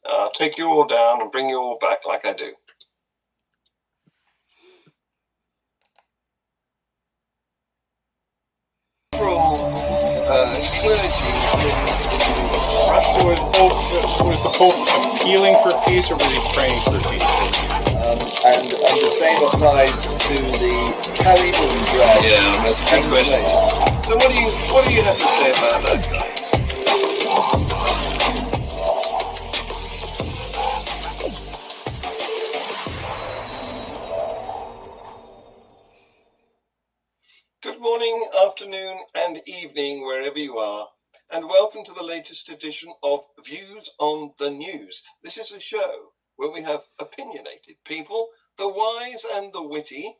I'll take you all down and bring you all back like I do. Was the Pope appealing for peace, or was he praying for peace? And the same applies to the carry-on drive. Yeah, that's a good question. So what do you have to say about that, guys? Good morning, afternoon, and evening, wherever you are, and welcome to the latest edition of Views on the News. This is a show where we have opinionated people, the wise and the witty,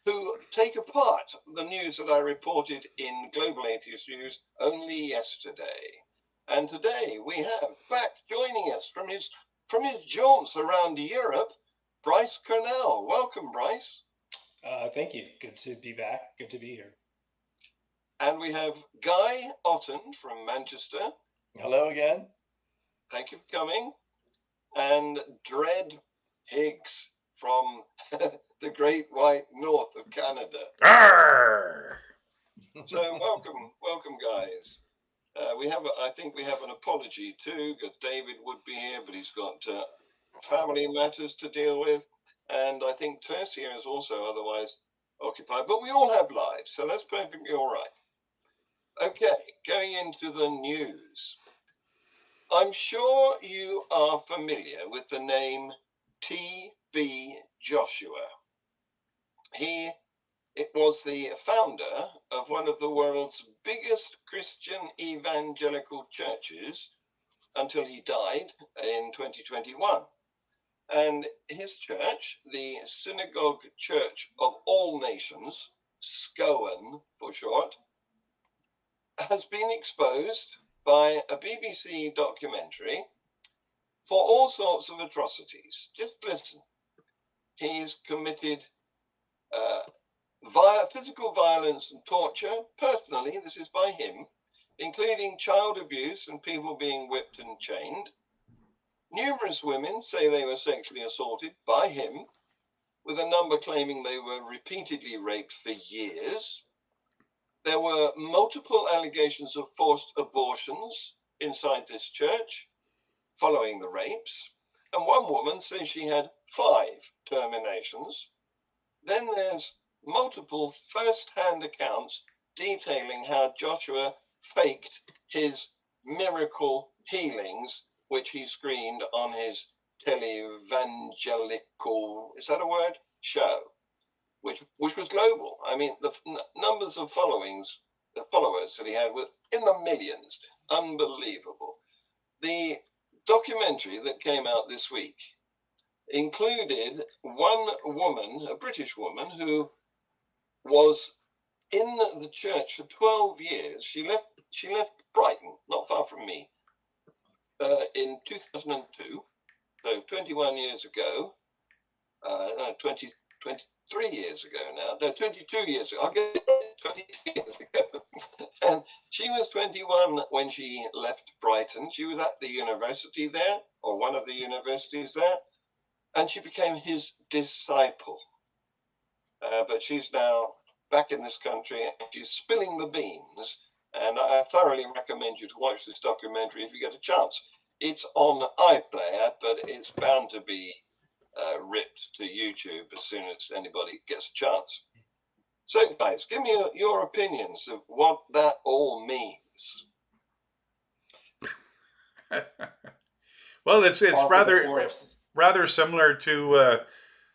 who take apart the news that I reported in Global Atheist News only yesterday. And today we have back joining us from his jaunts around Europe, Bryce Cornell. Welcome, Bryce. Thank you. Good to be back. Good to be here. And we have Guy Otten from Manchester. Hello again. Thank you for coming. And Dred Higgs from the Great White North of Canada. Arr! So welcome, guys. I think we have an apology too, because David would be here, but he's got family matters to deal with, and I think Tess here is also otherwise occupied. But we all have lives, so that's perfectly all right. Okay, going into the news. I'm sure you are familiar with the name T.B. Joshua. It was the founder of one of the world's biggest Christian evangelical churches until he died in 2021. And his church, the Synagogue Church of All Nations, SCOAN for short, has been exposed by a BBC documentary for all sorts of atrocities. Just listen. He's committed physical violence and torture, personally, this is by him, including child abuse and people being whipped and chained. Numerous women say they were sexually assaulted by him, with a number claiming they were repeatedly raped for years. There were multiple allegations of forced abortions inside this church following the rapes, and one woman says she had 5 terminations. Then there's multiple first-hand accounts detailing how Joshua faked his miracle healings, which he screened on his televangelical, is that a word? Show, which was global. I mean, the numbers of followers that he had were in the millions. Unbelievable. The documentary that came out this week included one woman, a British woman, who was in the church for 12 years. She left Brighton, not far from me, in 2002, so 21 years ago, 23 years ago now, no, 22 years ago, I'll get 22 years ago. And she was 21 when she left Brighton. She was at the university there, or one of the universities there, and she became his disciple. But she's now back in this country, and she's spilling the beans. And I thoroughly recommend you to watch this documentary if you get a chance. It's on iPlayer, but it's bound to be ripped to YouTube as soon as anybody gets a chance. So, guys, give me your opinions of what that all means. Well, it's rather similar to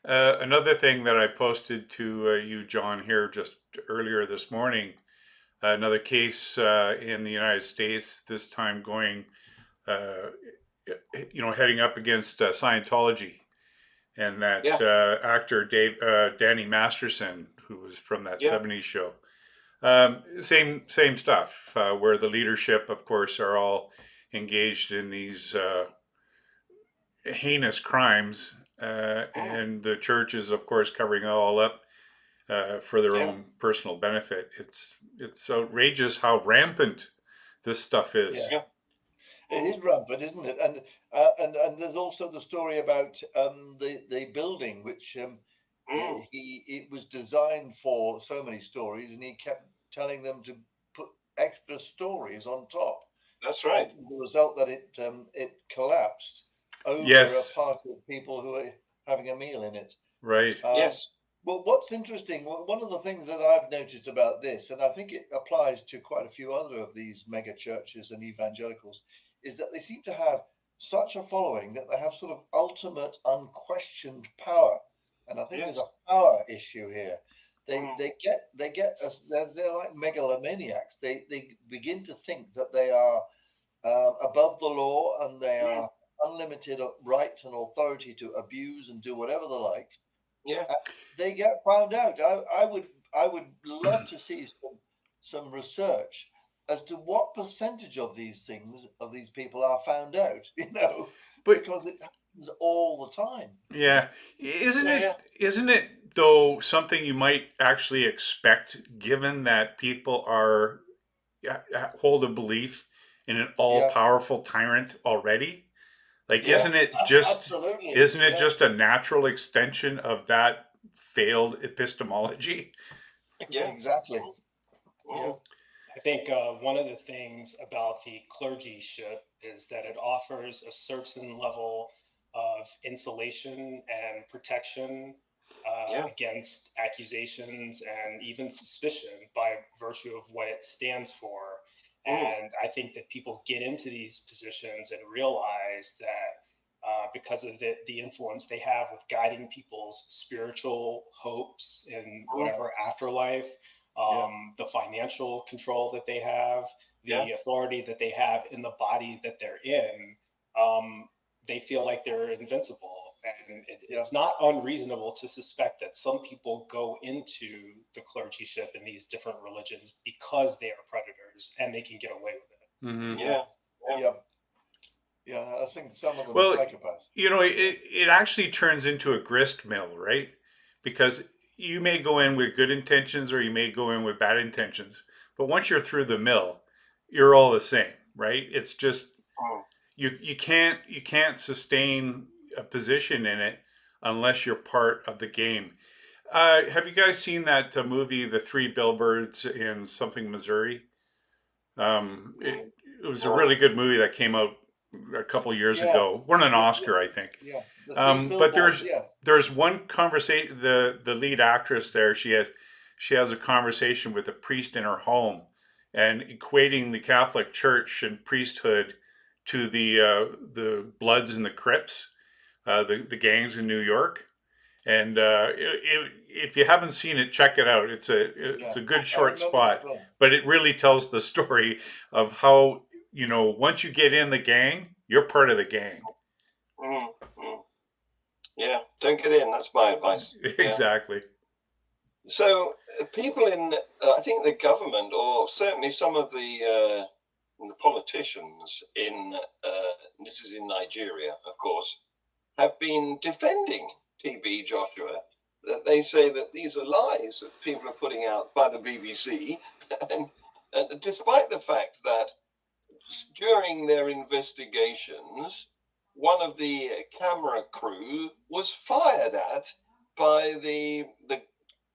another thing that I posted to you, John, here just earlier this morning. Another case in the United States, this time going, heading up against Scientology, and that actor Danny Masterson, who was from that 70s show. Same stuff, where the leadership, of course, are all engaged in these heinous crimes, and the church is, of course, covering it all up for their own personal benefit. It's outrageous how rampant this stuff is. Yeah. It is rampant, isn't it? And there's also the story about the building, which it was designed for so many stories, and he kept telling them to put extra stories on top. That's right. And the result that it collapsed over a Yes. party of people who are having a meal in it. Right. Yes. Well, what's interesting, one of the things that I've noticed about this, and I think it applies to quite a few other of these mega churches and evangelicals, is that they seem to have such a following that they have sort of ultimate, unquestioned power. And I think Yes. there's a power issue here. Mm. They're like megalomaniacs. They begin to think that they are above the law and they are unlimited right and authority to abuse and do whatever they like. Yeah. They get found out. I would love to see some research as to what percentage of these people are found out, But because it happens all the time. yeah, isn't Yeah. it though something you might actually expect, given that people are hold a belief in an Yeah, all-powerful tyrant already? Like, yeah, absolutely. isn't it Yeah, just a natural extension of that failed epistemology? Yeah. exactly. Yeah, Mm. I think one of the things about the clergyship is that it offers a certain level of insulation and protection Yeah. against accusations and even suspicion by virtue of what it stands for. Mm. And I think that people get into these positions and realize that because of the influence they have with guiding people's spiritual hopes in whatever afterlife, yeah, the financial control that they have, Yeah. the authority that they have in the body that they're in, they feel like they're invincible. And yeah. it's not unreasonable to suspect that some people go into the clergyship in these different religions because they are predators and they can get away with it. Mm-hmm. Yeah. Yeah. Yeah, I think some of them Well, are psychopaths. it actually turns into a grist mill, right? Because you may go in with good intentions or you may go in with bad intentions, but once you're through the mill, you're all the same, right? It's just Mm. you can't sustain a position in it unless you're part of the game. Have you guys seen that movie, The Three Billboards in something, Missouri? It was a really good movie that came out a couple years Yeah, ago. Won an Oscar, I think. yeah. The three But billboards. Yeah, there's one conversation. The lead actress there, she has a conversation with a priest in her home, and equating the Catholic Church and priesthood to the Bloods and the Crips, the gangs in New York. And if you haven't seen it, check it out. It's a good I short remember spot, that film. but it really tells the story of how, once you get in the gang, you're part of the gang. Mm. Mm. Yeah. Don't get in. That's my advice. Yeah. Exactly. So people in, I think the government, or certainly some of the politicians in, this is in Nigeria, of course, have been defending TB Joshua. That they say that these are lies that people are putting out by the BBC, and despite the fact that during their investigations, one of the camera crew was fired at by the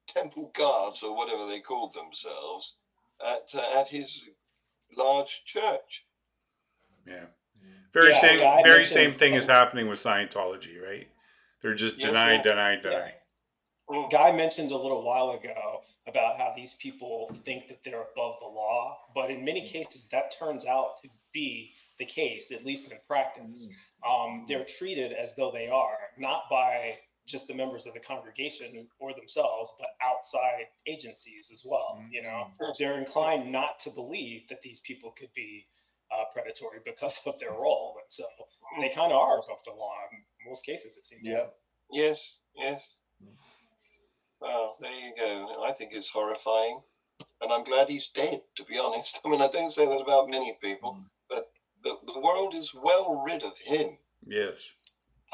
temple guards, or whatever they called themselves, at his large church. Yeah. Guy Very same mentioned- thing is happening with Scientology, right? They're just Yes, deny. Yeah. Mm. Guy mentioned a little while ago about how these people think that they're above the law, but in many cases that turns out to be the case, at least in practice. They're treated as though they are, not by just the members of the congregation or themselves, but outside agencies as well. They're inclined not to believe that these people could be predatory because of their role, and so they kind of are above the law in most cases, it seems. Yeah. Yes, yes. Well, there you go. I think it's horrifying, and I'm glad he's dead, to be honest. I mean, I don't say that about many people, but the world is well rid of him. Yes.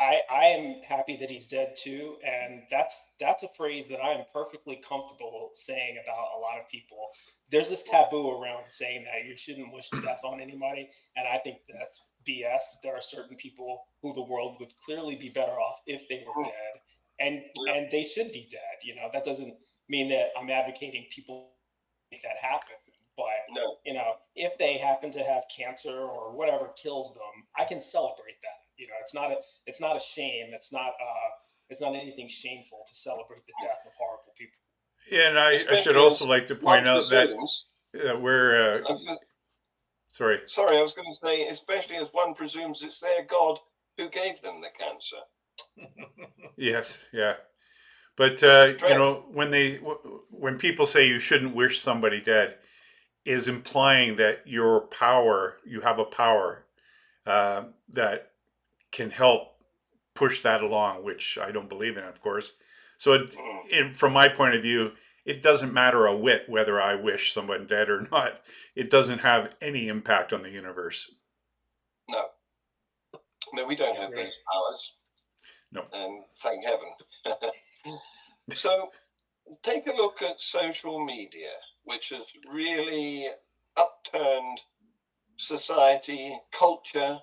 I am happy that he's dead too, and that's a phrase that I am perfectly comfortable saying about a lot of people. There's this taboo around saying that you shouldn't wish death on anybody, and I think that's BS. There are certain people who the world would clearly be better off if they were Mm, dead, and yeah, and they should be dead. That doesn't mean that I'm advocating people make that happen, but no, if they happen to have cancer or whatever kills them, I can celebrate that. It's not a shame. It's not anything shameful to celebrate the death of horrible people. And I should especially also as like to one point out that presumes. we're I was gonna- sorry. Sorry, I was going to say, especially as one presumes it's their God who gave them the cancer. Yes, yeah. But Dread. when people say you shouldn't wish somebody dead, is implying that you have a power that can help push that along, which I don't believe in, of course. So, Mm, from my point of view, it doesn't matter a whit whether I wish someone dead or not. It doesn't have any impact on the universe. no, no, we don't I have agree. those powers, No. and thank heaven. So, take a look at social media, which has really upturned society, culture,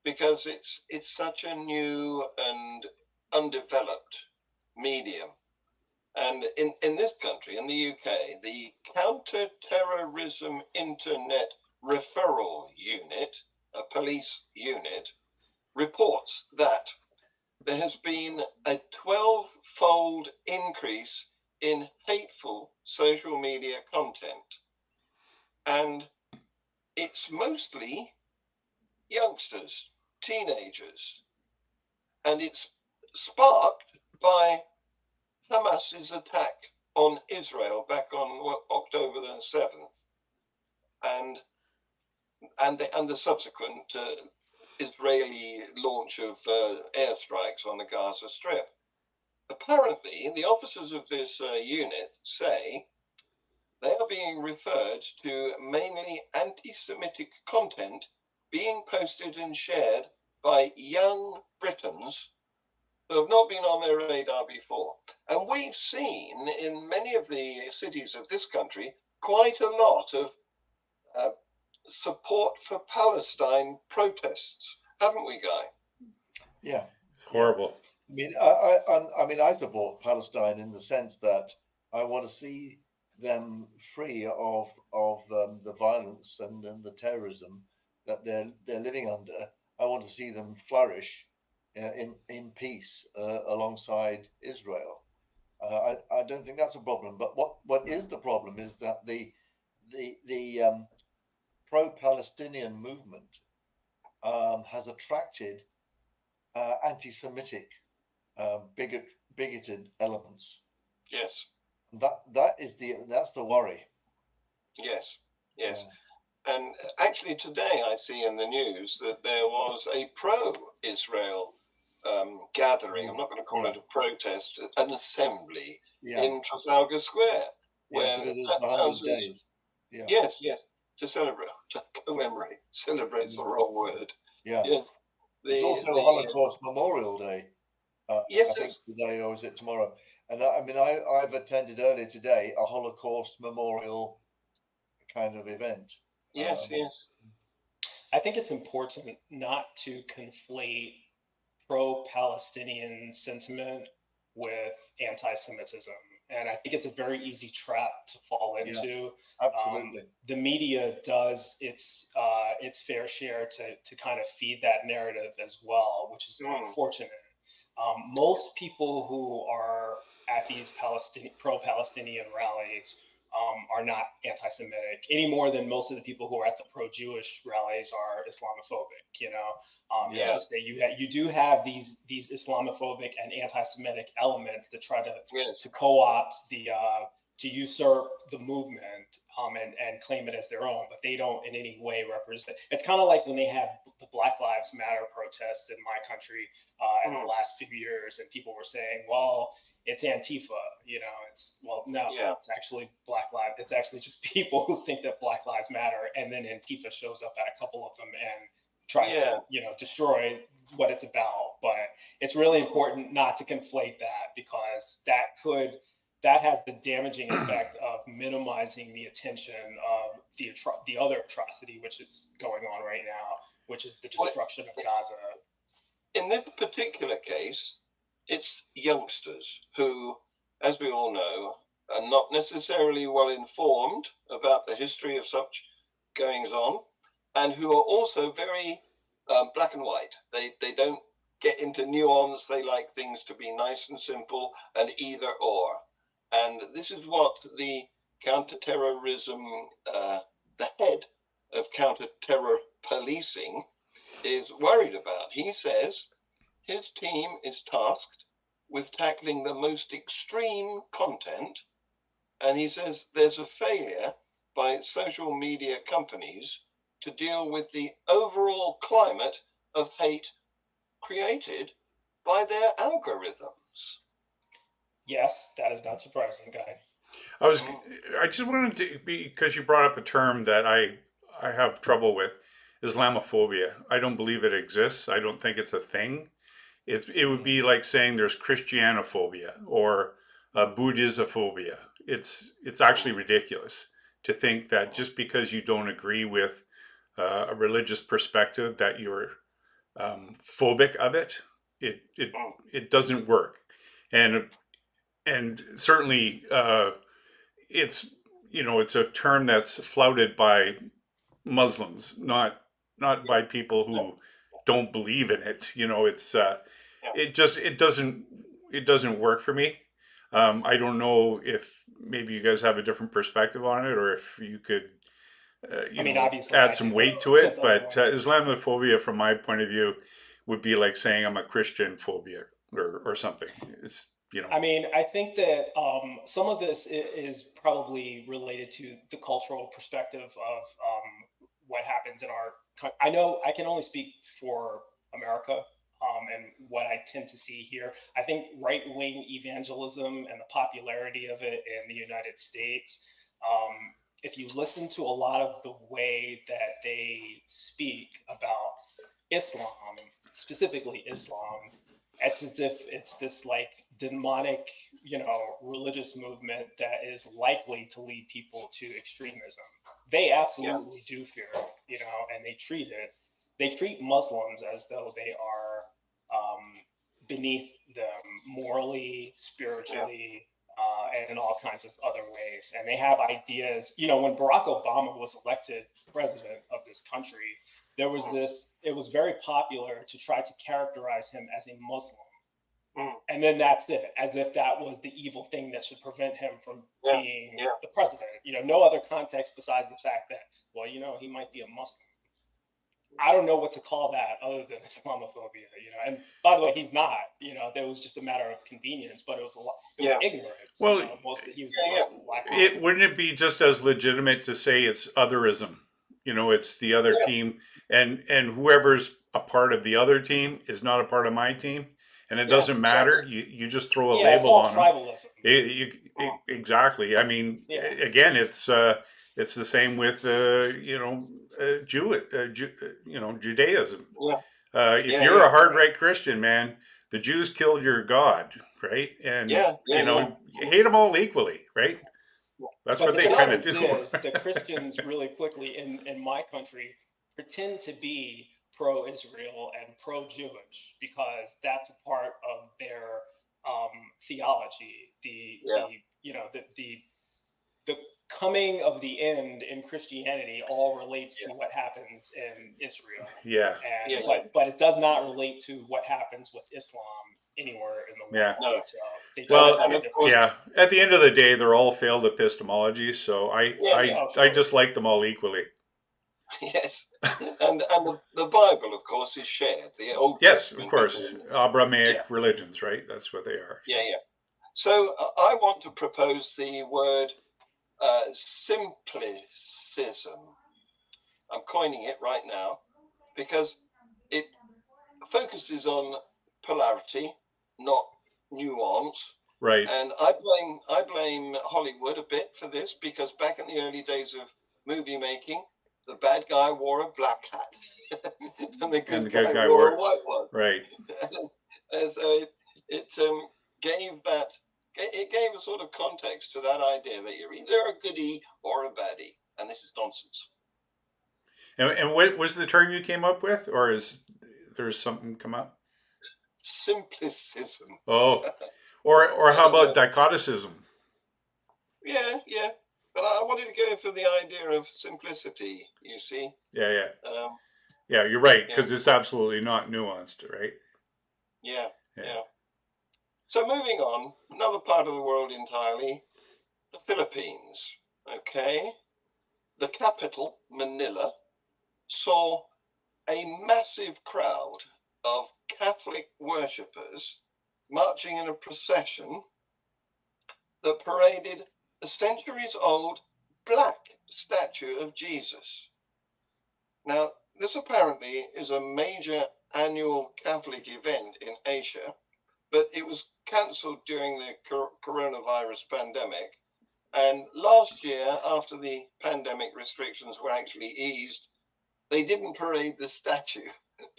because it's such a new and undeveloped medium. And in this country, in the UK, the Counter-Terrorism Internet Referral Unit, a police unit, reports that there has been a 12-fold increase in hateful social media content. And it's mostly youngsters, teenagers, and it's sparked by Hamas's attack on Israel back on October the 7th, and the subsequent Israeli launch of airstrikes on the Gaza Strip. Apparently, the officers of this unit say they are being referred to mainly anti-Semitic content being posted and shared by young Britons who have not been on their radar before. And we've seen in many of the cities of this country quite a lot of support for Palestine protests, haven't we, Guy? Yeah, yeah. Horrible. I mean, I mean, I support Palestine in the sense that I want to see them free of the violence and the terrorism that they're living under. I want to see them flourish in peace alongside Israel. I don't think that's a problem. But what is the problem is that the pro-Palestinian movement has attracted anti-Semitic bigoted elements. Yes, That's the worry. yes, yes. Yeah. And actually, today I see in the news that there was a pro-Israel gathering. I'm not going to call Yeah, it a protest, an assembly yeah, in Trafalgar Square, yeah. where Because it's the 100 thousands. days. Yeah, Yes, yes, to celebrate, to commemorate. Celebrate's the wrong word. yeah. Yes, It's also the Holocaust Memorial Day. yes, I think today, or is it tomorrow? And I mean, I've attended earlier today a Holocaust Memorial kind of event. yes, Um, yes, I think it's important not to conflate pro-Palestinian sentiment with anti-Semitism, and I think it's a very easy trap to fall yeah, into. absolutely. The media does its fair share to kind of feed that narrative as well, which is unfortunate. Most people who are at these pro-Palestinian rallies are not anti-Semitic any more than most of the people who are at the pro-Jewish rallies are Islamophobic. It's Yeah, just that you do have these Islamophobic and anti-Semitic elements that try yes, to co-opt to usurp the movement and claim it as their own, but they don't in any way represent. It's kind of like when they had the Black Lives Matter protests in my country in the last few years, and people were saying, "Well, it's Antifa," no, yeah, it's actually Black Lives. It's actually just people who think that Black Lives Matter, and then Antifa shows up at a couple of them and tries yeah. to destroy what it's about. But it's really important not to conflate that, because that has the damaging effect of minimizing the attention of the other atrocity which is going on right now, which is the destruction of Gaza. In this particular case, it's youngsters who, as we all know, are not necessarily well informed about the history of such goings on, and who are also very black and white. They don't get into nuance. They like things to be nice and simple and either or. And this is what the counterterrorism, the head of counterterror policing, is worried about. He says his team is tasked with tackling the most extreme content, and he says there's a failure by social media companies to deal with the overall climate of hate created by their algorithms. Yes, that is not surprising, Guy. I just wanted to, because you brought up a term that I have trouble with, Islamophobia. I don't believe it exists. I don't think it's a thing. It would be like saying there's Christianophobia or Buddhisophobia. It's actually ridiculous to think that just because you don't agree with a religious perspective that you're phobic of it. It doesn't work, and certainly it's it's a term that's flouted by Muslims, not by people who don't believe in it. It's it doesn't work for me. I don't know if maybe you guys have a different perspective on it, or if you could Obviously, add some weight to it. But Islamophobia, from my point of view, would be like saying I'm a Christian phobia or something. It's I think that some of this is probably related to the cultural perspective of what happens in our. I know I can only speak for America and what I tend to see here. I think right-wing evangelism and the popularity of it in the United States. If you listen to a lot of the way that they speak about Islam, specifically Islam, it's as if it's this like demonic, religious movement that is likely to lead people to extremism. They absolutely do fear it, and they treat Muslims as though they are beneath them morally, spiritually, and in all kinds of other ways. And they have ideas. When Barack Obama was elected president of this country, there was it was very popular to try to characterize him as a Muslim. And then that's it, as if that was the evil thing that should prevent him from being the president. No other context besides the fact that, he might be a Muslim. I don't know what to call that other than Islamophobia, And by the way, he's not. That was just a matter of convenience, but it was ignorance. Well, he was black. Wouldn't it be just as legitimate to say it's otherism? It's the other team, and whoever's a part of the other team is not a part of my team, and it doesn't matter. Exactly. You just throw a label on tribalism. them. Exactly. Again, it's the same with Judaism. If you're a hard right Christian, man, the Jews killed your God, right? And you hate them all equally, right? That's what they kind of do. The Christians really quickly in my country pretend to be pro-Israel and pro-Jewish because that's a part of their theology. The coming of the end in Christianity all relates to what happens in Israel. But it does not relate to what happens with Islam anywhere in the world. No. So at the end of the day, they're all failed epistemologies. So I just like them all equally. Yes, and the Bible, of course, is shared. The Old Testament, of course, Abrahamic religions, right? That's what they are. So I want to propose the word simplicism. I'm coining it right now because it focuses on polarity, not nuance. Right. And I blame Hollywood a bit for this because back in the early days of movie making, the bad guy wore a black hat, and the good good guy guy wore wore a white one. right. And so it gave that it gave a sort of context to that idea that you're either a goodie or a baddie, and this is nonsense. And what was the term you came up with, or is there something come up? Simplicism. Oh, or how about dichoticism? Yeah, yeah. But I wanted to go for the idea of simplicity, you see. Yeah. Um, Yeah, you're right, yeah, because it's absolutely not nuanced, right? yeah, Yeah. yeah. So moving on, another part of the world entirely, the Philippines. Okay. The capital, Manila, saw a massive crowd of Catholic worshippers marching in a procession that paraded a centuries-old black statue of Jesus. Now, this apparently is a major annual Catholic event in Asia, but it was cancelled during the coronavirus pandemic. And last year, after the pandemic restrictions were actually eased, they didn't parade the statue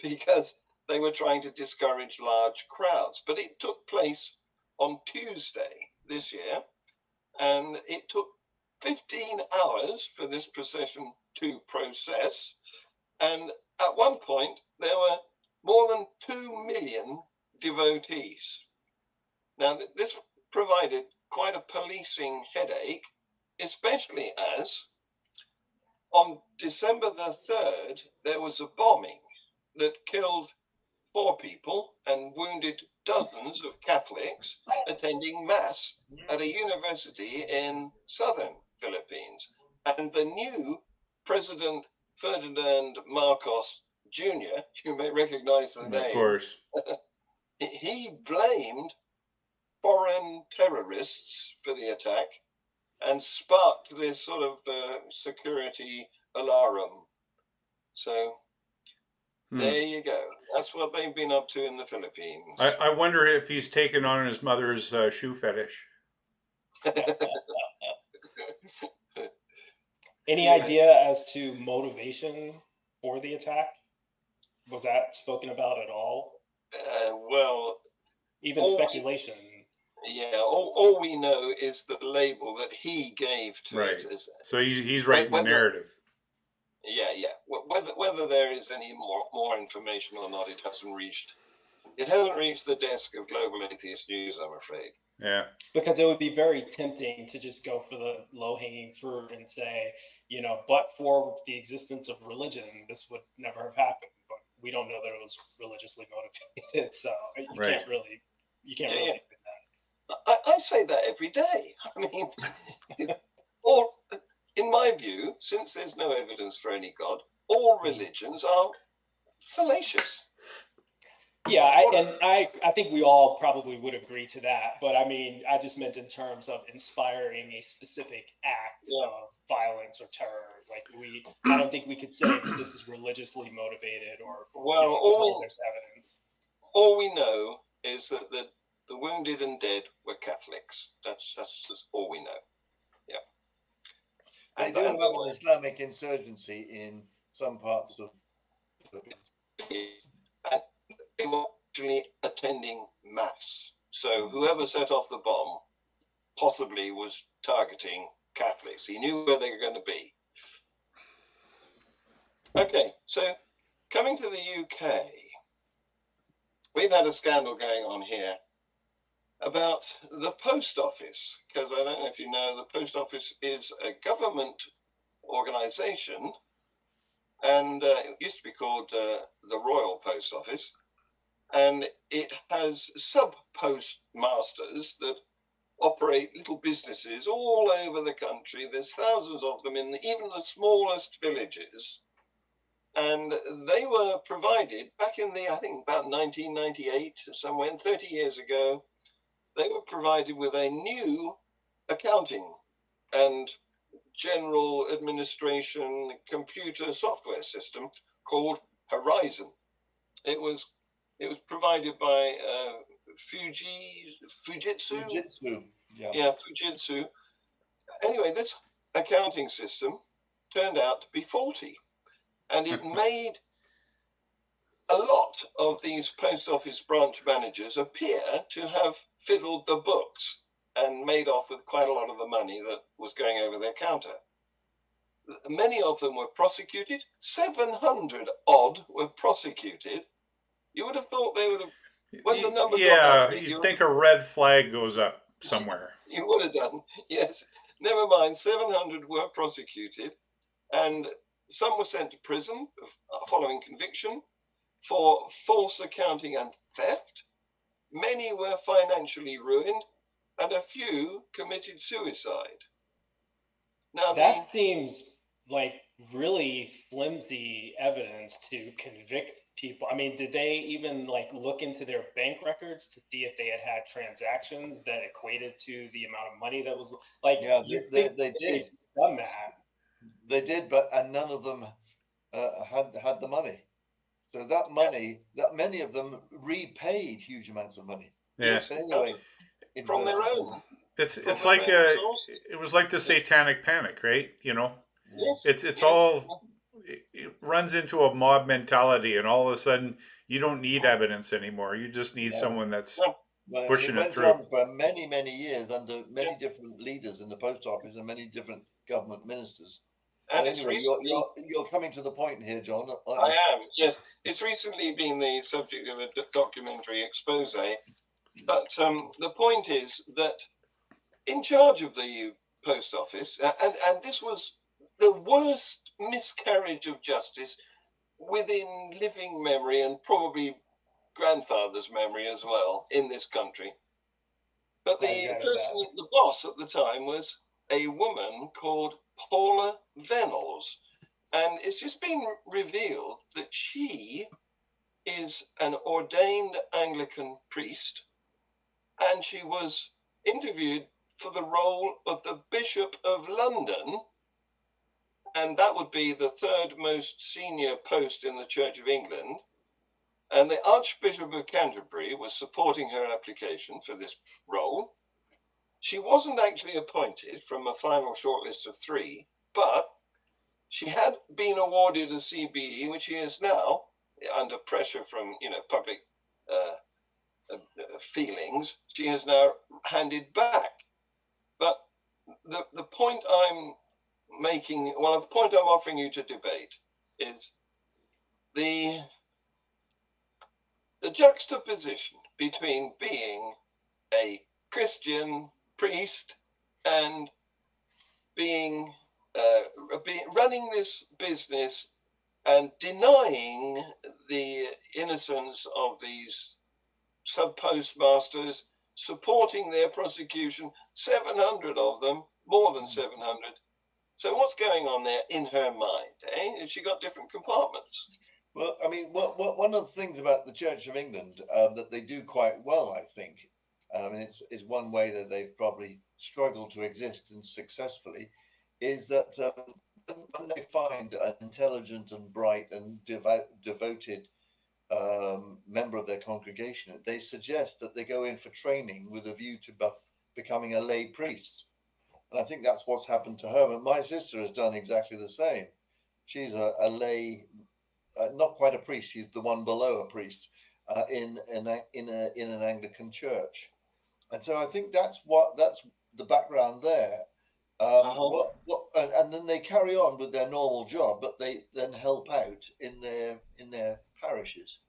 because they were trying to discourage large crowds. But it took place on Tuesday this year, and it took 15 hours for this procession to process. And at one point, there were more than 2 million devotees. Now, this provided quite a policing headache, especially as on December the 3rd, there was a bombing that killed 4 people and wounded dozens of Catholics attending Mass at a university in southern Philippines. And the new President Ferdinand Marcos Jr., you may recognize the name, Of course. he blamed foreign terrorists for the attack and sparked this sort of security alarum. So there you go. That's what they've been up to in the Philippines. I wonder if he's taken on his mother's shoe fetish. Any idea as to motivation for the attack? Was that spoken about at all? Well, even speculation. Yeah, all we know is the label that he gave to it. So he's writing the narrative. Yeah. Whether there is any more information or not, it hasn't reached the desk of Global Atheist News, I'm afraid. Yeah. Because it would be very tempting to just go for the low-hanging fruit and say, but for the existence of religion, this would never have happened. But we don't know that it was religiously motivated, so you can't really say that. I say that every day. I mean, or in my view, since there's no evidence for any God, all religions are fallacious. Yeah, I think we all probably would agree to that. But I mean, I just meant in terms of inspiring a specific act of violence or terror. Like I don't think we could say that this is religiously motivated or there's evidence. All we know is that the wounded and dead were Catholics. That's just all we know. Yeah. They do have an Islamic insurgency in some parts of the they were actually attending Mass. So whoever set off the bomb possibly was targeting Catholics. He knew where they were going to be. Okay, so coming to the UK, we've had a scandal going on here about the post office, because I don't know if you know, the post office is a government organization, and it used to be called the Royal Post Office, and it has sub-postmasters that operate little businesses all over the country. There's thousands of them in even the smallest villages, and they were provided back in I think about 1998, somewhere 30 years ago, they were provided with a new accounting and general administration computer software system called Horizon. It was provided by Fujitsu. Fujitsu. Yeah, Fujitsu. Anyway, this accounting system turned out to be faulty. And it made a lot of these post office branch managers appear to have fiddled the books and made off with quite a lot of the money that was going over their counter. Many of them were prosecuted. 700 odd were prosecuted. You would have thought they would have, when the number got that big, you'd think a red flag goes up somewhere. You would have done, yes. Never mind, 700 were prosecuted, and some were sent to prison following conviction for false accounting and theft. Many were financially ruined, and a few committed suicide. Now, that seems like really flimsy evidence to convict people. I mean, did they even like look into their bank records to see if they had transactions that equated to the amount of money that was like? Yeah, they did. Done that. They did, but none of them had the money. So that money, that many of them repaid huge amounts of money. Yes. But anyway, from their own. It's like it was like the satanic panic, right? You know, yes. It's all it runs into a mob mentality, and all of a sudden you don't need evidence anymore. You just need someone that's pushing it through. It went on for many years under many different leaders in the post office and many different government ministers. And but anyway, you're coming to the point here, John. I am, yes. It's recently been the subject of a documentary expose. But the point is that in charge of the post office, and this was the worst miscarriage of justice within living memory and probably grandfather's memory as well in this country. But the boss at the time was a woman called Paula Venables, and it's just been revealed that she is an ordained Anglican priest, and she was interviewed for the role of the Bishop of London, and that would be the third most senior post in the Church of England. And the Archbishop of Canterbury was supporting her application for this role. She wasn't actually appointed from a final shortlist of 3, but she had been awarded a CBE, which she is now, under pressure from public feelings, she has now handed back. But the point I'm making, well, the point I'm offering you to debate is the juxtaposition between being a Christian priest and being running this business and denying the innocence of these sub-postmasters, supporting their prosecution, 700 of them, more than 700. So what's going on there in her mind? Has she got different compartments? Well, I mean, one of the things about the Church of England that they do quite well, I think, and it's one way that they've probably struggled to exist and successfully, is that when they find an intelligent and bright and devoted member of their congregation, they suggest that they go in for training with a view to becoming a lay priest. And I think that's what's happened to her. But my sister has done exactly the same. She's a lay, not quite a priest. She's the one below a priest in an Anglican church. And so I think that's the background there. And then they carry on with their normal job, but they then help out in their parishes.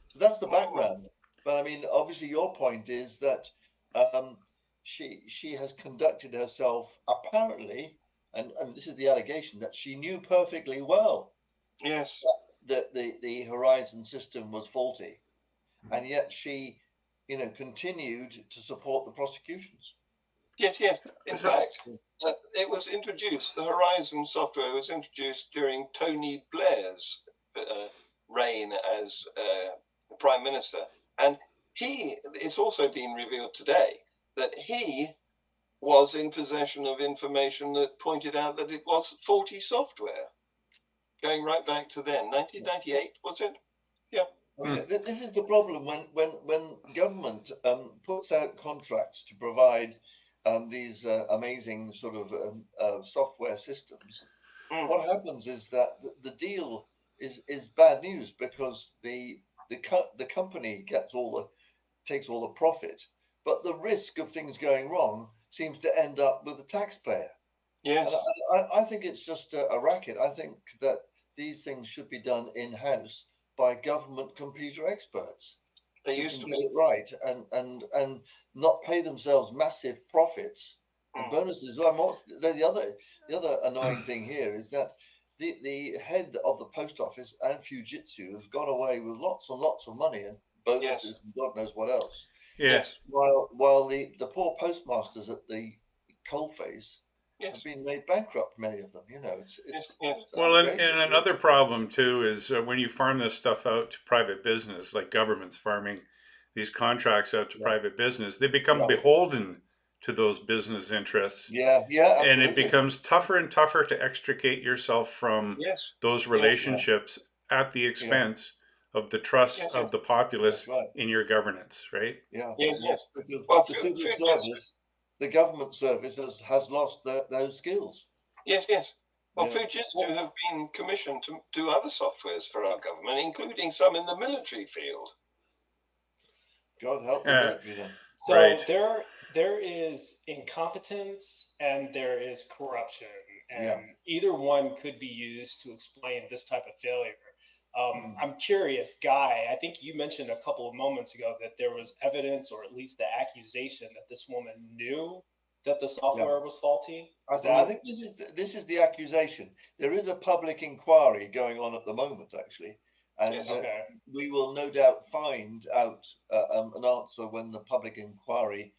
So that's the background. But I mean, obviously, your point is that she has conducted herself apparently, and this is the allegation, that she knew perfectly well, yes, that the Horizon system was faulty, and yet she, continued to support the prosecutions. Yes. In fact, it was introduced. The Horizon software was introduced during Tony Blair's reign as the Prime Minister, and it's also been revealed today that he was in possession of information that pointed out that it was faulty software, going right back to then, 1998, was it? Yeah. I mean, this is the problem when government puts out contracts to provide these amazing sort of software systems, Mm. what happens is that the deal is bad news because the company takes all the profit, but the risk of things going wrong seems to end up with the taxpayer. Yes. And I think it's just a racket. I think that these things should be done in-house by government computer experts They who used can to get be. it right and not pay themselves massive profits and Mm. bonuses. Well, the other annoying thing here is that the head of the post office and Fujitsu have gone away with lots and lots of money and Yes. bonuses and God knows what else. Yes. While the poor postmasters at the coalface have Yes. been made bankrupt, many of them. Yes. It's Yes. Well, and outrageous, really. another problem too is when you farm this stuff out to private business, like governments farming these contracts out to Yeah. private business, they become Yeah. beholden to those business interests, Yeah, and it absolutely. becomes tougher and tougher to extricate yourself from Yes. those Yes. relationships at the expense of the trust Yes. of Yes. the populace That's right. in your governance, right? Yeah, Yes. yeah. Yes. Because Well, the civil Fujitsu. service, the government service has lost those skills. Yes. Yes. Well, Yeah. Fujitsu have been commissioned to do other softwares for our government, including some in the military field. God help the Yeah. military then. So Right. there is incompetence and there is corruption, and Yeah. either one could be used to explain this type of failure. Mm. I'm curious, Guy. I think you mentioned a couple of moments ago that there was evidence, or at least the accusation, that this woman knew that the software was faulty. Is I that think this is the accusation. There is a public inquiry going on at the moment, actually, and Yes. okay? we will no doubt find out an answer when the public inquiry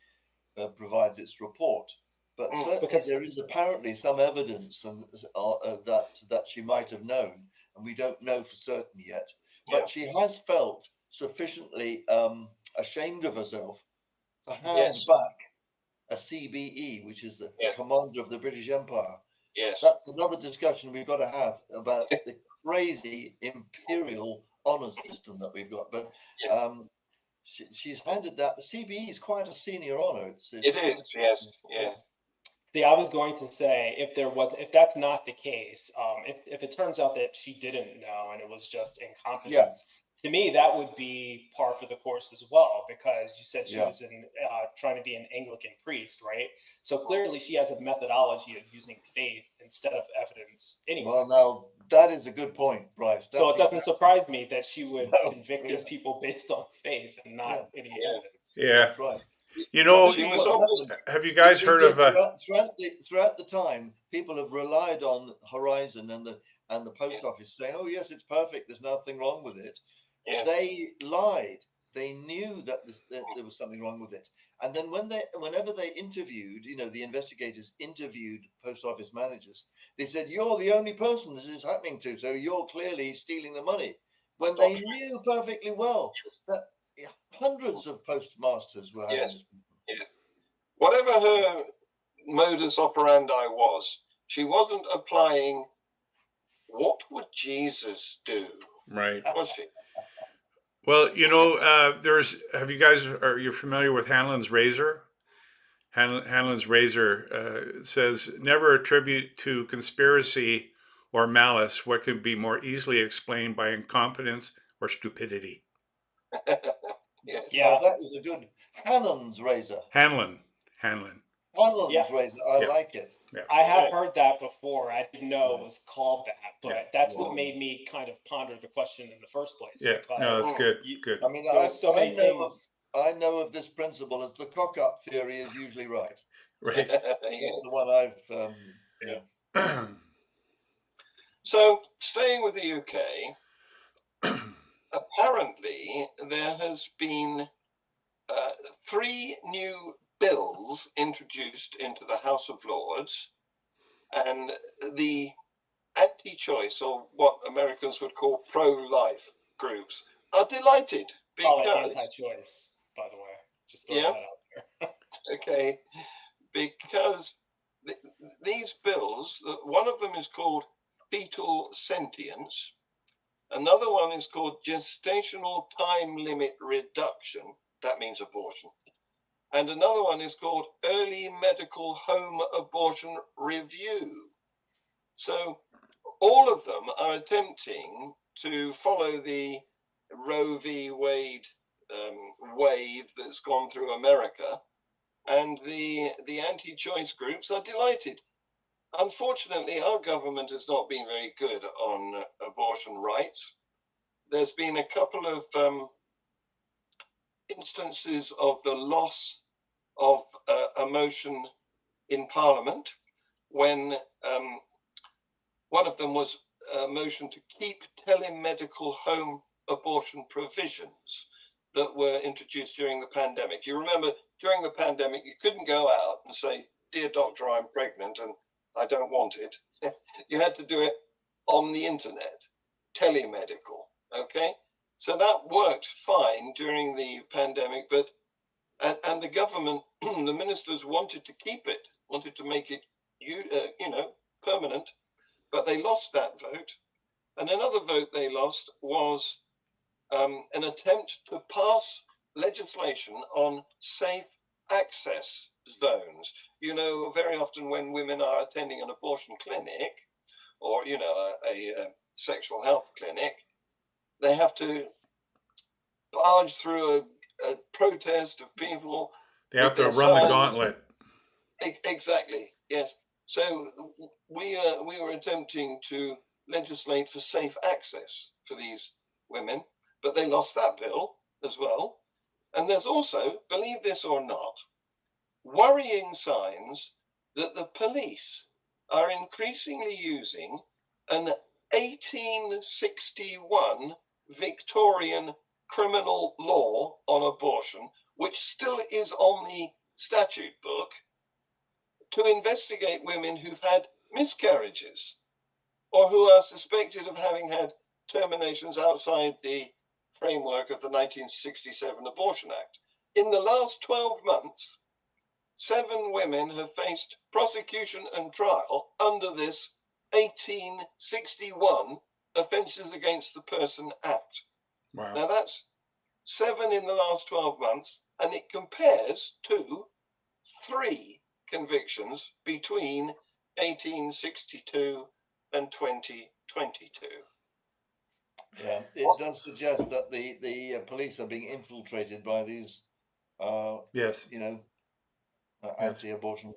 provides its report. But Mm. certainly Because there is apparently some evidence and that she might have known, and we don't know for certain yet. Yeah. But she has felt sufficiently ashamed of herself to hand Yes. back a CBE, which is the Yes. commander of the British Empire. Yes. That's another discussion we've got to have about the crazy imperial honour system that we've got. But she's handed that. The CBE is quite a senior honour. It is. Yes. Yes. see, I was going to say, if that's not the case, if it turns out that she didn't know and it was just incompetence, to me that would be par for the course as well, because you said she was trying to be an Anglican priest, right? So clearly she has a methodology of using faith instead of evidence anyway. Well, now that is a good point, Bryce. So it doesn't surprise me that she would convict these yeah. people based on faith and not any evidence. Yeah. That's right. You know, She This is was what's always. happened. have you guys heard of Throughout the time, people have relied on Horizon and the post office saying, "Oh yes, it's perfect. There's nothing wrong with it." Yes. They lied. They knew that there was something wrong with it. And then whenever they interviewed, the investigators interviewed post office managers, they said, "You're the only person this is happening to, so you're clearly stealing the money." When they knew perfectly well that hundreds of postmasters were having Yes. this. Yes. Whatever her modus operandi was, she wasn't applying what would Jesus do, right? was she? Well, have you guys, are you familiar with Hanlon's razor? Hanlon's razor says, never attribute to conspiracy or malice what can be more easily explained by incompetence or stupidity. Yes. Yeah. Now, that is a good Hannon's razor. Hanlon. Hannon's Yeah. razor. I Yeah. like it. Yeah. I have heard that before. I didn't know it was called that, but Yeah. that's what made me kind of ponder the question in the first place. Yeah. No, because that's good. you- Good. I mean, There was so many things. I know of this principle as the cock-up theory is usually right. Right. That's the one I've. Yeah. So, staying with the UK, apparently there has been 3 new bills introduced into the House of Lords, and the anti-choice, or what Americans would call pro-life groups, are delighted Call it because anti-choice, by the way. Just throw Yeah. that out there. okay, because these bills, one of them is called fetal sentience, another one is called gestational time limit reduction. That means abortion. and another one is called Early Medical Home Abortion Review. So all of them are attempting to follow the Roe v. Wade wave that's gone through America, and the anti-choice groups are delighted. Unfortunately, our government has not been very good on abortion rights. There's been a couple of instances of the loss of a motion in Parliament when one of them was a motion to keep telemedical home abortion provisions that were introduced during the pandemic. You remember during the pandemic, you couldn't go out and say, "Dear doctor, I'm pregnant and I don't want it." You had to do it on the internet, telemedical. Okay. So that worked fine during the pandemic, but and the government, the ministers wanted to keep it, wanted to make it, permanent, but they lost that vote. And another vote they lost was an attempt to pass legislation on safe access zones. Very often when women are attending an abortion clinic or, a sexual health clinic, they have to barge through a protest of people. They have to run the gauntlet. Exactly. Yes. So we were attempting to legislate for safe access for these women, but they lost that bill as well. And there's also, believe this or not, worrying signs that the police are increasingly using an 1861 Victorian criminal law on abortion, which still is on the statute book, to investigate women who've had miscarriages or who are suspected of having had terminations outside the framework of the 1967 Abortion Act. In the last 12 months, 7 women have faced prosecution and trial under this 1861 Offences Against the Person Act. Wow. Now that's 7 in the last 12 months, and it compares to 3 convictions between 1862 and 2022. Yeah, it does suggest that the police are being infiltrated by these, yes, anti-abortion.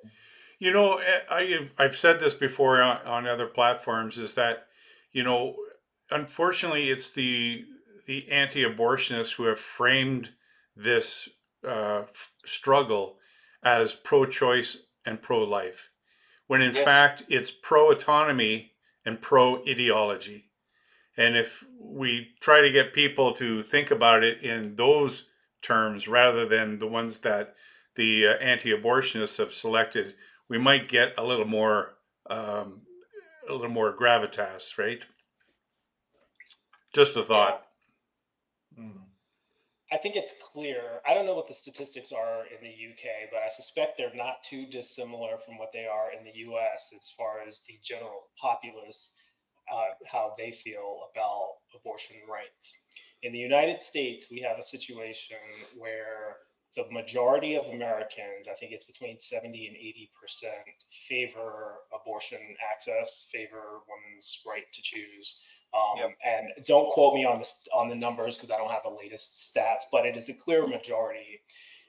I've said this before on other platforms, is that, unfortunately, it's the anti-abortionists who have framed this struggle as pro-choice and pro-life, when in fact it's pro-autonomy and pro-ideology. And if we try to get people to think about it in those terms rather than the ones that the anti-abortionists have selected, we might get a little more gravitas, right? Just a thought. Yeah. I think it's clear. I don't know what the statistics are in the UK, but I suspect they're not too dissimilar from what they are in the US as far as the general populace, how they feel about abortion rights. In the United States, we have a situation where the majority of Americans, I think it's between 70 and 80%, favor abortion access, favor women's right to choose. And don't quote me on the numbers because I don't have the latest stats, but it is a clear majority.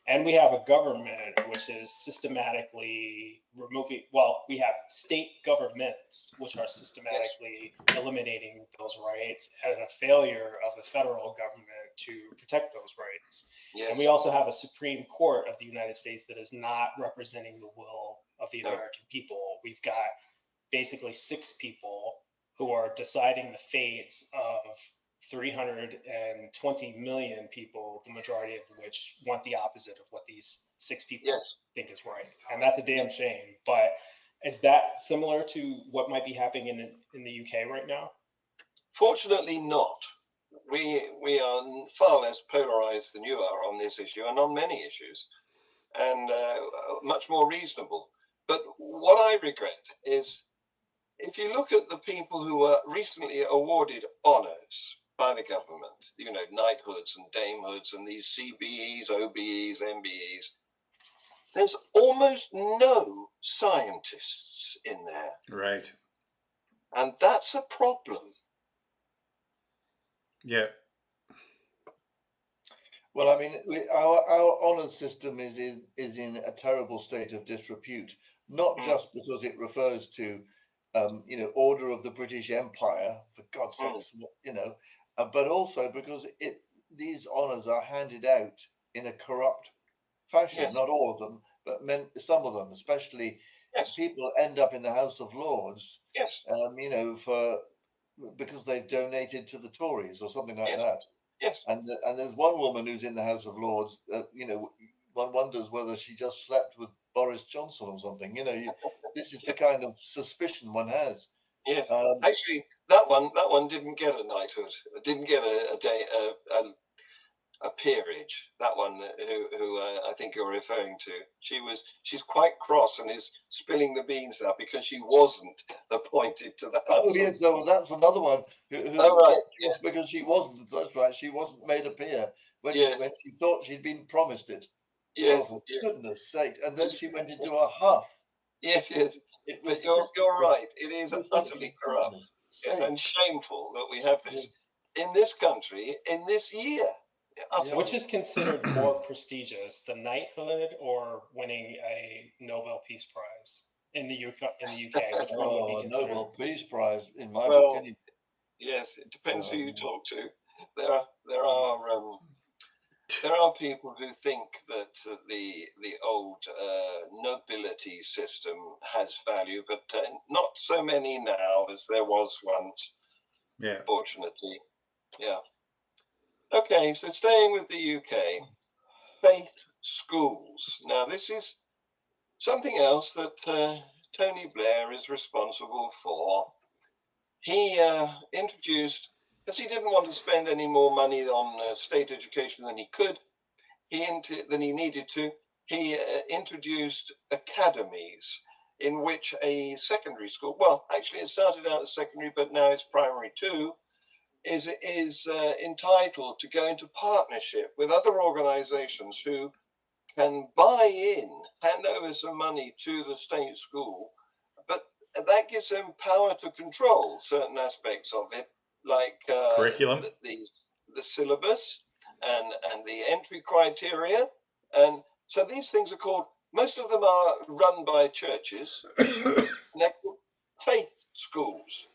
And we have a government which is systematically removing, we have state governments which are systematically eliminating those rights, and a failure of the federal government to protect those rights. Yes. And we also have a Supreme Court of the United States that is not representing the will of the American people. We've got basically 6 people who are deciding the fates of 320 million people, the majority of which want the opposite of what these 6 people think is right. And that's a damn shame. But is that similar to what might be happening in the UK right now? Fortunately not. We are far less polarized than you are on this issue and on many issues, and much more reasonable. But what I regret is, if you look at the people who were recently awarded honours by the government, knighthoods and damehoods and these CBEs, OBEs, MBEs, there's almost no scientists in there. Right. And that's a problem. Yeah. Well, I mean, our honour system is in a terrible state of disrepute, not just because it refers to, Order of the British Empire, for God's sakes, but also because these honours are handed out in a corrupt fashion. Yes. Not all of them, but some of them, especially Yes. people end up in the House of Lords, Yes. because they've donated to the Tories or something like Yes. that. Yes. And there's one woman who's in the House of Lords that, one wonders whether she just slept with Boris Johnson or something. This is the kind of suspicion one has. Yes. Actually, that one didn't get a knighthood. Didn't get a peerage. That one, who I think you're referring to. She's quite cross and is spilling the beans now because she wasn't appointed to the House. Oh yes, so that's another one. Who right. Yes, because she wasn't. That's right. She wasn't made a peer when she thought she'd been promised it. Yes. Oh, for goodness sake! And then she went into a huff. Yes. Yes. But you're right. It is utterly corrupt. Yes, and shameful that we have this in this country in this year. Which is considered more prestigious, the knighthood or winning a Nobel Peace Prize in the UK? Which one would be a considered? Nobel Peace Prize, in my opinion. Yes, it depends who you talk to. There are people who think that the old nobility system has value, but not so many now as there was once. Yeah. Fortunately, yeah. Okay, so staying with the UK, faith schools. Now, this is something else that Tony Blair is responsible for. He introduced, because he didn't want to spend any more money on state education than he could, than he needed to, he introduced academies in which a secondary school, well, actually it started out as secondary, but now it's primary too, is entitled to go into partnership with other organizations who can buy in, hand over some money to the state school, but that gives them power to control certain aspects of it, like curriculum, the syllabus and the entry criteria. And so these things are called, most of them are run by churches, and they're called faith schools.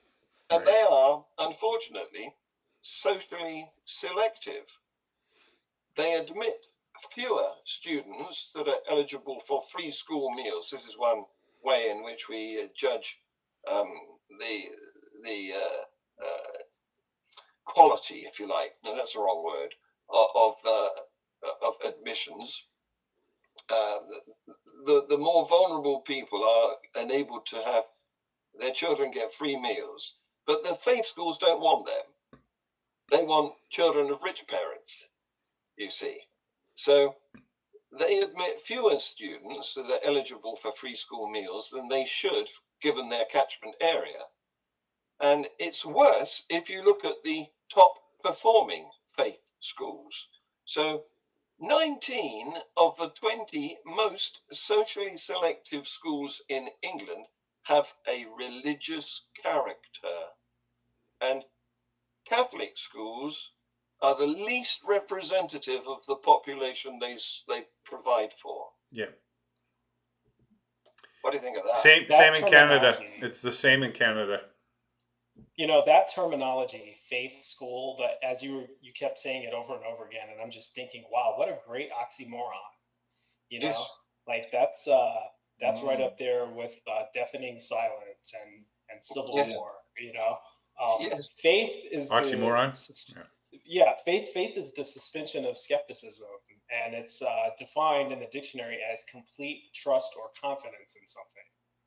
And they are, unfortunately, socially selective. They admit fewer students that are eligible for free school meals. This is one way in which we judge the quality, if you like. No, that's the wrong word, of admissions. The more vulnerable people are enabled to have their children get free meals. But the faith schools don't want them. They want children of rich parents, you see. So they admit fewer students that are eligible for free school meals than they should, given their catchment area. And it's worse if you look at the top performing faith schools. So 19 of the 20 most socially selective schools in England have a religious character. And Catholic schools are the least representative of the population they provide for. Yeah. What do you think of that? Same in Canada. It's the same in Canada. That terminology, faith school, that as you kept saying it over and over again, and I'm just thinking, wow, what a great oxymoron. Yes. Like that's right up there with deafening silence and civil war. Yes. Faith is oxymoron. Faith is the suspension of skepticism, and it's defined in the dictionary as complete trust or confidence in something.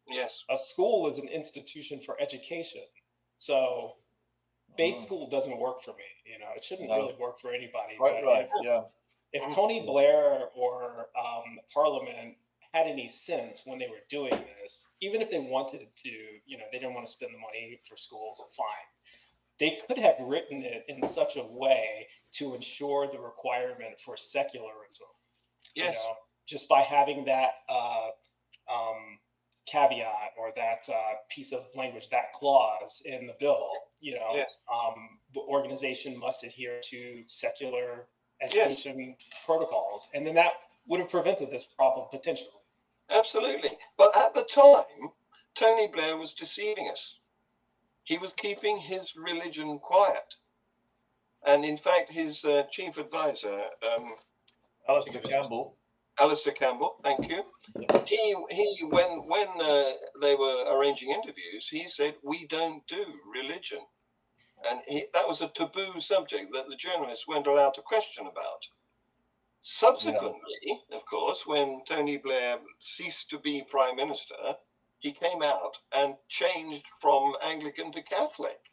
Yes. A school is an institution for education. So faith school doesn't work for me. It shouldn't really work for anybody. Quite right. If Tony Blair or Parliament had any sense when they were doing this, even if they wanted to, they didn't want to spend the money for schools, fine. They could have written it in such a way to ensure the requirement for secularism. Yes. just by having that caveat or that piece of language, that clause in the bill, Yes. The organization must adhere to secular Yes. education protocols, and then that would have prevented this problem potentially. Absolutely. But at the time, Tony Blair was deceiving us. He was keeping his religion quiet. And in fact, his chief advisor, Alistair Campbell, thank you. He when they were arranging interviews, he said, "We don't do religion," and that was a taboo subject that the journalists weren't allowed to question about. Subsequently, of course, when Tony Blair ceased to be prime minister, he came out and changed from Anglican to Catholic.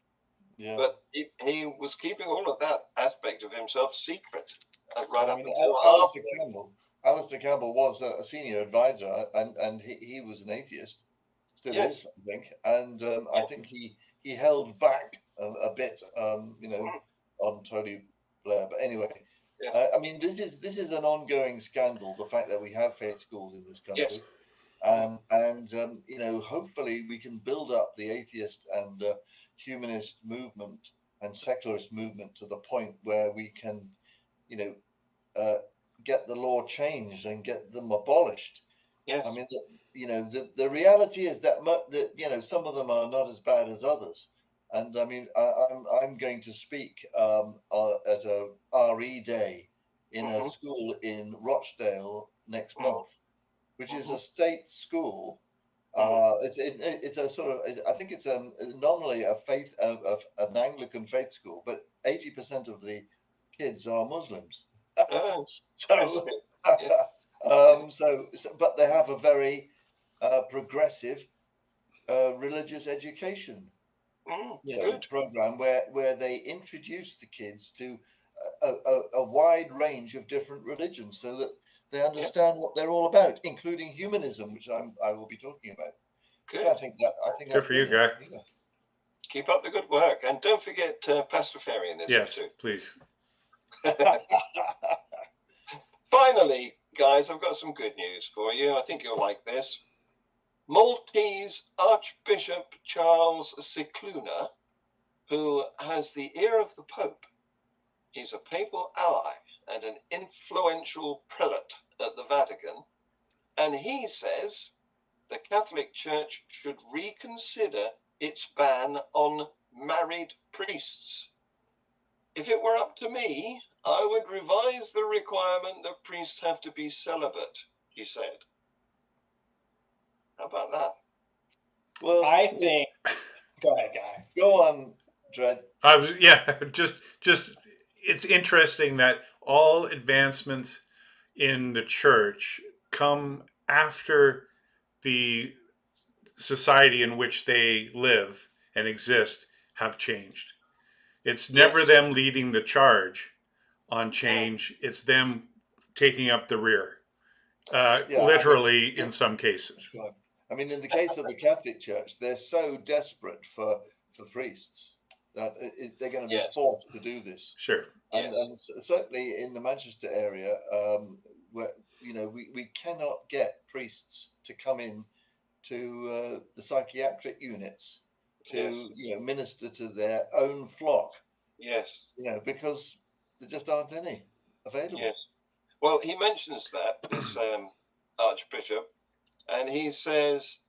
Yeah. But he was keeping all of that aspect of himself secret right up until Alistair Campbell was a senior advisor, and he was an atheist, still is, I think. And I think he held back a bit, on Tony Blair. But anyway, I mean, this is an ongoing scandal. The fact that we have faith schools in this country, hopefully we can build up the atheist and humanist movement and secularist movement to the point where we can, get the law changed and get them abolished. Yes. I mean, the reality is that some of them are not as bad as others. And I mean, I'm going to speak at a RE day in a school in Rochdale next month, which is a state school. It's a sort of, I think it's nominally an Anglican faith school, but 80% of the kids are Muslims. But they have a very progressive religious education program where they introduce the kids to a wide range of different religions, so that they understand what they're all about, including humanism, which I will be talking about. Good. So I think good for you, Guy. Keep up the good work, and don't forget Pastafarianism. Yes, please. Finally, guys, I've got some good news for you. I think you'll like this. Maltese Archbishop Charles Cicluna, who has the ear of the Pope. He's a papal ally and an influential prelate at the Vatican. And he says the Catholic Church should reconsider its ban on married priests. If it were up to me, I would revise the requirement that priests have to be celibate, he said. How about that? Well, I think. Go ahead, Guy. Go on, Dred. Just it's interesting that all advancements in the church come after the society in which they live and exist have changed. It's never them leading the charge on change. It's them taking up the rear, literally in some cases. Right. I mean, in the case of the Catholic Church, they're so desperate for priests that they're going to be forced to do this. Sure. And certainly in the Manchester area, where we cannot get priests to come in to the psychiatric units to minister to their own flock. Yes. Because there just aren't any available. Yes. Well, he mentions that, this Archbishop, and he says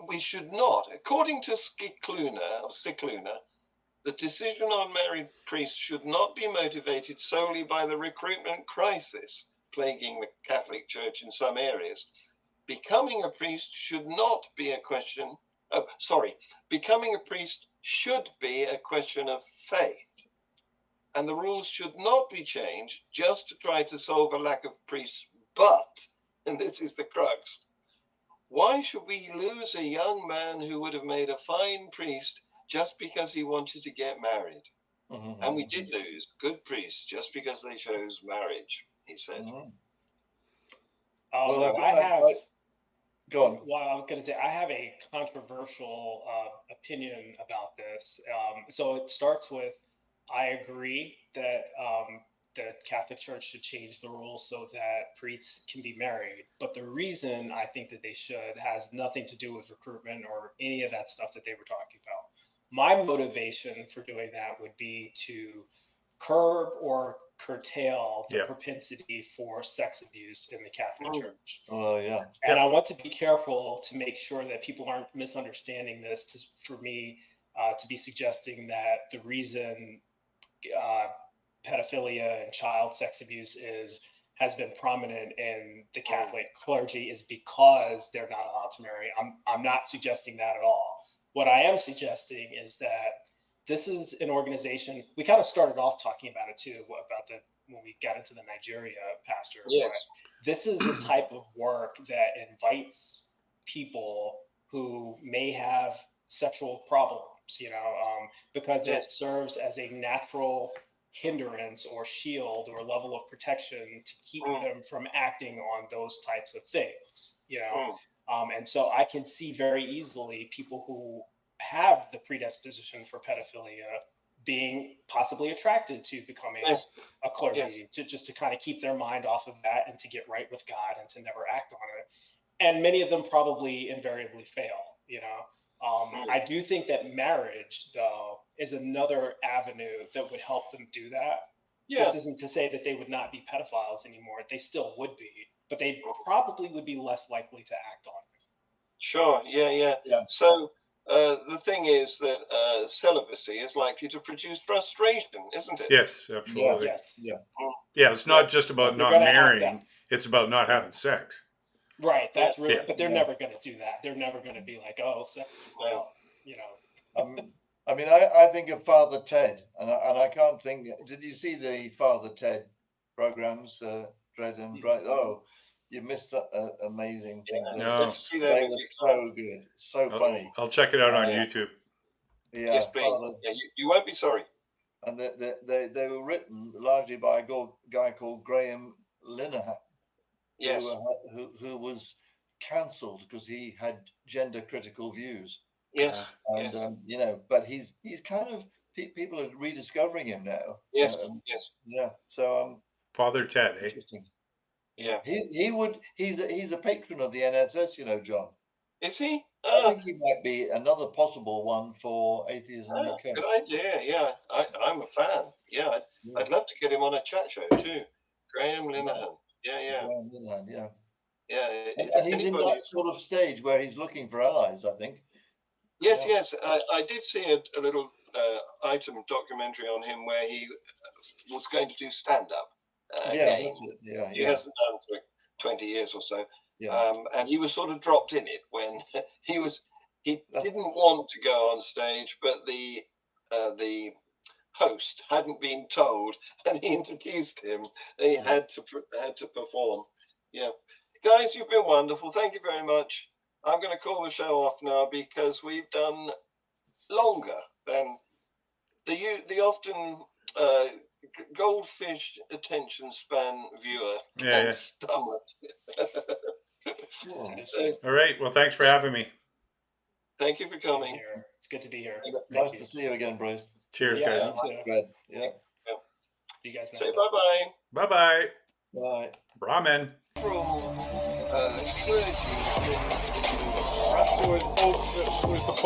we should not, according to Cicluna, the decision on married priests should not be motivated solely by the recruitment crisis plaguing the Catholic Church in some areas. Becoming a priest should not be a question. Becoming a priest should be a question of faith, and the rules should not be changed just to try to solve a lack of priests. But, and this is the crux, why should we lose a young man who would have made a fine priest just because he wanted to get married? Mm-hmm. And we did lose good priests just because they chose marriage, he said. Mm-hmm. Go on. Well, I was going to say, I have a controversial opinion about this. So it starts with, I agree that the Catholic Church should change the rules so that priests can be married. But the reason I think that they should has nothing to do with recruitment or any of that stuff that they were talking about. My motivation for doing that would be to curb or curtail the propensity for sex abuse in the Catholic Church. Oh, yeah. And I want to be careful to make sure that people aren't misunderstanding this for me to be suggesting that the reason pedophilia and child sex abuse has been prominent in the Catholic clergy is because they're not allowed to marry. I'm not suggesting that at all. What I am suggesting is that this is an organization. We kind of started off talking about it too, when we got into the Nigeria pastor. Yes. But this is a type of work that invites people who may have sexual problems, because it serves as a natural hindrance or shield or level of protection to keep them from acting on those types of things, and so I can see very easily people who have the predisposition for pedophilia being possibly attracted to becoming a clergy, to kind of keep their mind off of that and to get right with God and to never act on it. And many of them probably invariably fail, I do think that marriage, though, is another avenue that would help them do that. Yeah. This isn't to say that they would not be pedophiles anymore. They still would be, but they probably would be less likely to act on it. Sure. Yeah. So the thing is that celibacy is likely to produce frustration, isn't it? Yes, absolutely. Yeah, it's not just about not marrying. It's about not having sex. Right. That's really, but they're never going to do that. They're never going to be like, oh, sex, well, I mean, I think of Father Ted, and I can't think. Did you see the Father Ted programs, Dread and Bright? Oh, you missed amazing things. No, see they were so good, so funny. I'll check it out on YouTube. Yeah, yes, please. You won't be sorry. And they were written largely by a guy called Graham Linehan. Yes. Who was cancelled because he had gender critical views. Yes. And but he's kind of people are rediscovering him now. Yes. Yeah. So Father Ted, interesting. Yeah. He's a patron of the NSS, John. Is he? I think he might be another possible one for Atheism UK. Good idea. Yeah. I'm a fan. Yeah. I'd love to get him on a chat show too. Graham Linehan. Yeah. And he's in that sort of stage where he's looking for allies, I think. Yes. I did see a little item documentary on him where he was going to do stand-up. That's it. Yeah, he hasn't done for 20 years or so. Yeah. And he was sort of dropped in it when he didn't want to go on stage, but the host hadn't been told, and he introduced him, and he had to perform. Yeah, guys, you've been wonderful. Thank you very much. I'm going to call the show off now because we've done longer than the often goldfish attention span viewer can stomach. All right. Well, thanks for having me. Thank you for coming. It's good to be here. Nice to see you again, Bruce. Cheers, guys. Yeah. See you guys next Say time. bye-bye. Bye-bye. Bye. Brahmin. Clergy. Was the Pope